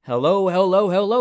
Hello,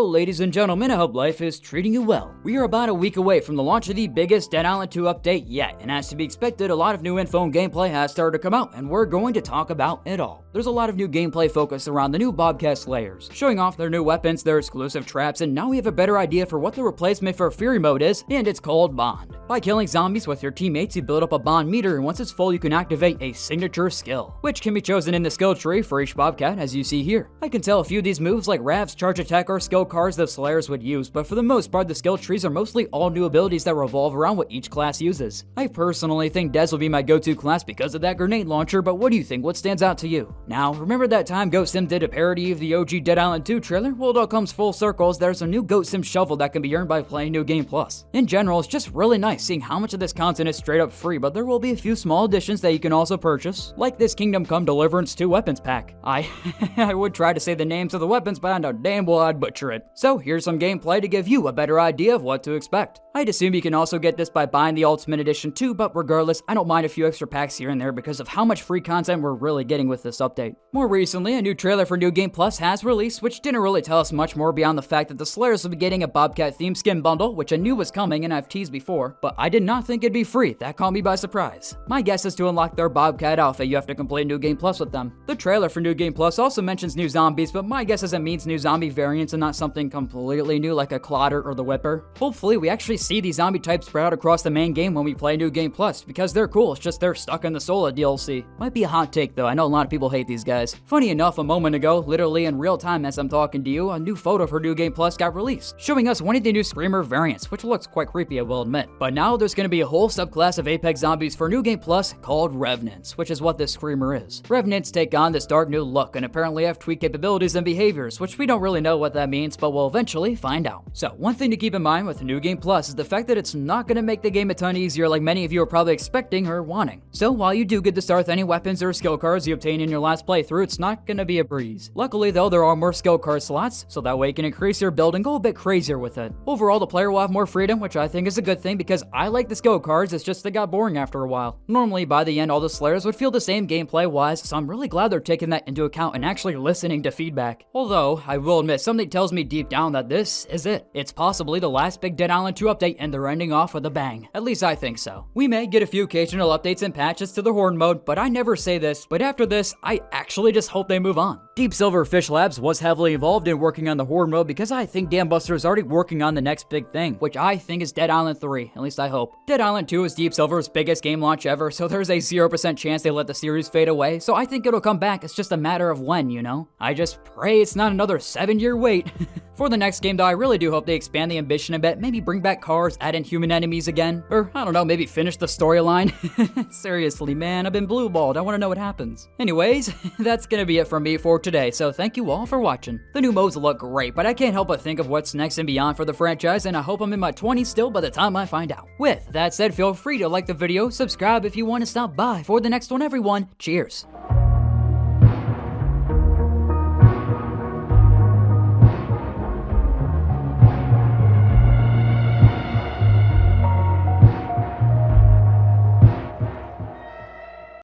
ladies and gentlemen. I hope life is treating you well. We are about a week away from the launch of the biggest Dead Island 2 update yet, and as to be expected, a lot of new info and gameplay has started to come out, and we're going to talk about it all. There's a lot of new gameplay focused around the new Bobcat Slayers, showing off their new weapons, their exclusive traps, and now we have a better idea for what the replacement for Fury Mode is, and it's called Bond. By killing zombies with your teammates, you build up a Bond meter, and once it's full, you can activate a signature skill, which can be chosen in the skill tree for each Bobcat, as you see here. I can tell a few of these moves like Rav's charge attack are skill cards the Slayers would use, but for the most part, the skill trees are mostly all new abilities that revolve around what each class uses. I personally think Dez will be my go-to class because of that grenade launcher, but what do you think? What stands out to you? Now, remember that time Goat Sim did a parody of the OG Dead Island 2 trailer? Well, it all comes full circle as there's a new Goat Sim shovel that can be earned by playing New Game Plus. In general, it's just really nice seeing how much of this content is straight up free, but there will be a few small additions that you can also purchase, like this Kingdom Come Deliverance 2 Weapons Pack. I would try to say the names of the weapons, but I know damn well I'd butcher it. So here's some gameplay to give you a better idea of what to expect. I'd assume you can also get this by buying the Ultimate Edition too, but regardless, I don't mind a few extra packs here and there because of how much free content we're really getting with this update. More recently, a new trailer for New Game Plus has released, which didn't really tell us much more beyond the fact that the Slayers will be getting a Bobcat themed skin bundle, which I knew was coming and I've teased before, but I did not think it'd be free. That caught me by surprise. My guess is to unlock their Bobcat outfit, you have to complete New Game Plus with them. The trailer for New Game Plus also mentions new zombies, but my guess is it means new zombie variants and not something completely new like a Clotter or the Whipper. Hopefully we actually see these zombie types spread out across the main game when we play New Game Plus, because they're cool, it's just they're stuck in the Sola DLC. Might be a hot take though, I know a lot of people hate these guys. Funny enough, a moment ago, literally in real time as I'm talking to you, a new photo for New Game Plus got released, showing us one of the new Screamer variants, which looks quite creepy I will admit. But now there's gonna be a whole subclass of Apex zombies for New Game Plus called Revenants, which is what this Screamer is. Revenants take on this dark new look and apparently have tweaked capabilities and behaviors, which we don't really know what that means, but we'll eventually find out. So one thing to keep in mind with New Game Plus is the fact that it's not gonna make the game a ton easier like many of you are probably expecting or wanting. So while you do get to start with any weapons or skill cards you obtain in your last playthrough, it's not gonna be a breeze. Luckily though, there are more skill card slots, so that way you can increase your build and go a bit crazier with it. Overall, the player will have more freedom, which I think is a good thing because I like the skill cards, it's just they got boring after a while. Normally by the end, all the Slayers would feel the same gameplay wise, so I'm really glad they're taking that into account and actually listening to feedback. Although, I will admit, something tells me deep down that this is it. It's possibly the last big Dead Island 2 update and they're ending off with a bang. At least I think so. We may get a few occasional updates and patches to the Horde Mode, but I never say this, but after this, I actually just hope they move on. Deep Silver Fish Labs was heavily involved in working on the Horde Mode because I think Dan Buster is already working on the next big thing, which I think is Dead Island 3, at least I hope. Dead Island 2 is Deep Silver's biggest game launch ever, so there's a 0% chance they let the series fade away, so I think it'll come back, it's just a matter of when, you know? I just pray it's not another 7-year wait. For the next game though, I really do hope they expand the ambition a bit, maybe bring back cars, add in human enemies again, or I don't know, maybe finish the storyline. Seriously man, I've been blue-balled, I want to know what happens. Anyways, that's gonna be it from me for today, so thank you all for watching. The new modes look great, but I can't help but think of what's next and beyond for the franchise, and I hope I'm in my 20s still by the time I find out. With that said, feel free to like the video, subscribe if you want to stop by for the next one everyone. Cheers.